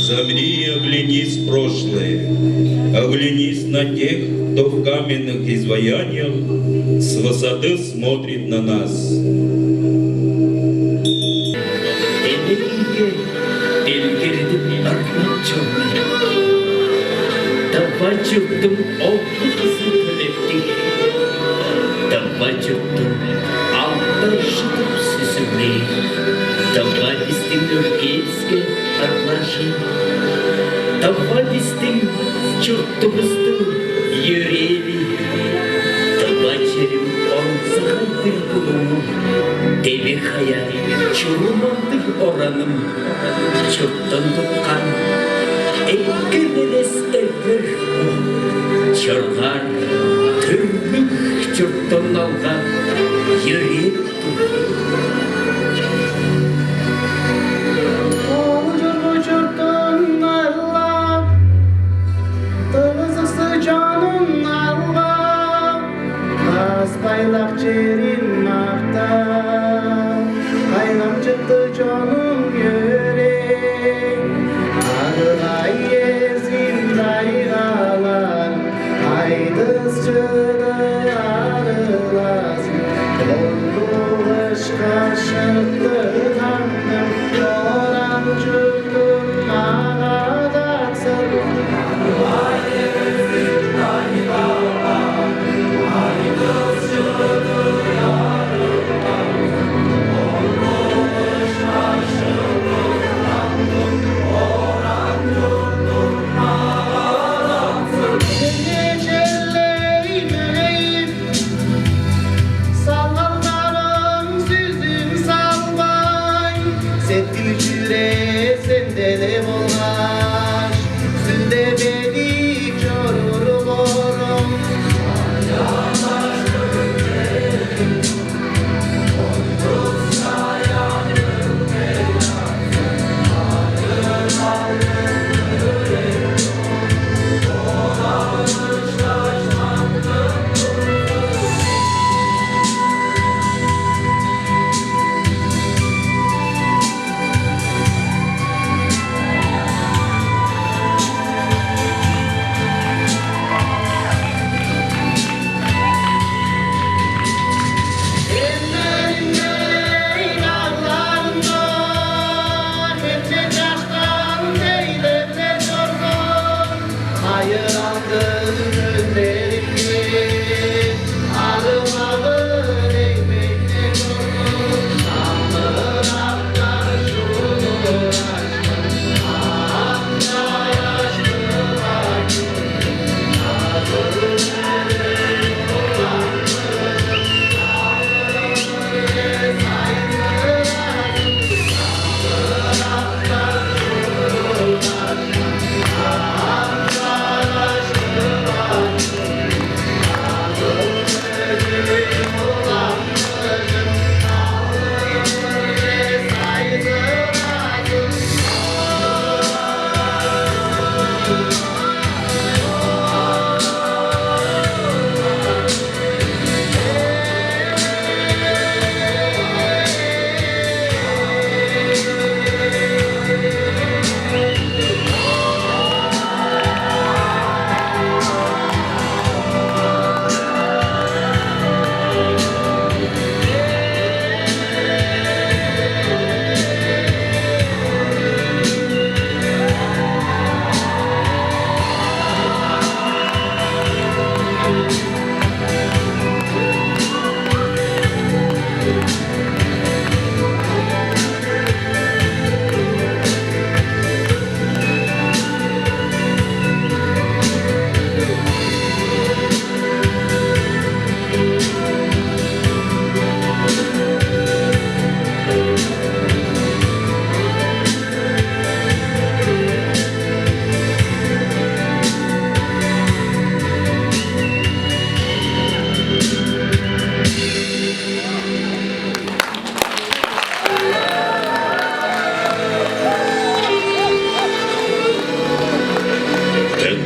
Замри и оглянись в прошлое, оглянись на тех, кто в каменных изваяниях с высоты смотрит на нас. Табачуктум образы төлептік, табачуктум алдар жытып сүзімей, табадистің өлкеске арлашын, табадистің жұртымыздың юрели, табачерім онсағайдың бұлым, тебе хаяр чурмандың ораным, жұрттың тұтқан Ekkemeles evler çorlar türlük çırttan algan yürüyüp Oğucur çırttan Allah Tığızısı canın Allah Az baylak çerin mağda Aylam çıktı canım yürek Ağılay ezimday alan Aydız çıdı arılasın Oldu ışka şıktı tanrım Yoran çıktım mağadaksın Ay ezimday alan Aydız çıdı arılasın Oldu ışka şıktı tanrım Yoran çıktım mağadaksın Gecelerime sallanlarım süzüm salvay Settil jüre sende de bolgaş Sünde bedik çorur borum Ellerinde inanlarında Hepsi yaştan değilinde yorgun Hayır aldın günlerimi Alım alın eğmekle yorgun Alır atlar şunu aşkın Hatta yaşlı vakit Alır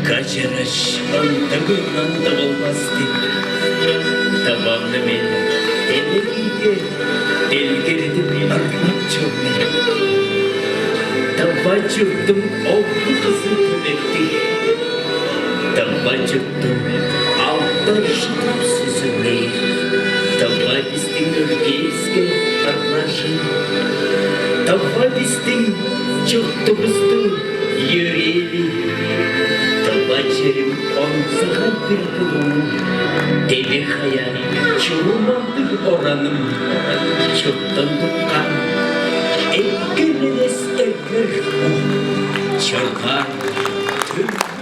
Kaçırış ıntığında olmaz deyip Tamamlı men ellerinde Elgirdim armak çok men Табба жұртым олқы қызы төмекті. Табба жұртым алтар жұртым сүзілей. Табба біздің өргезге арнашын. Табба біздің жұртымыздың ерели. Табба жерім онсыған бір бұлу. Тебе хаян чулманды оранım Çoktan tutkan Ekkerines ekker Çorgar Tüm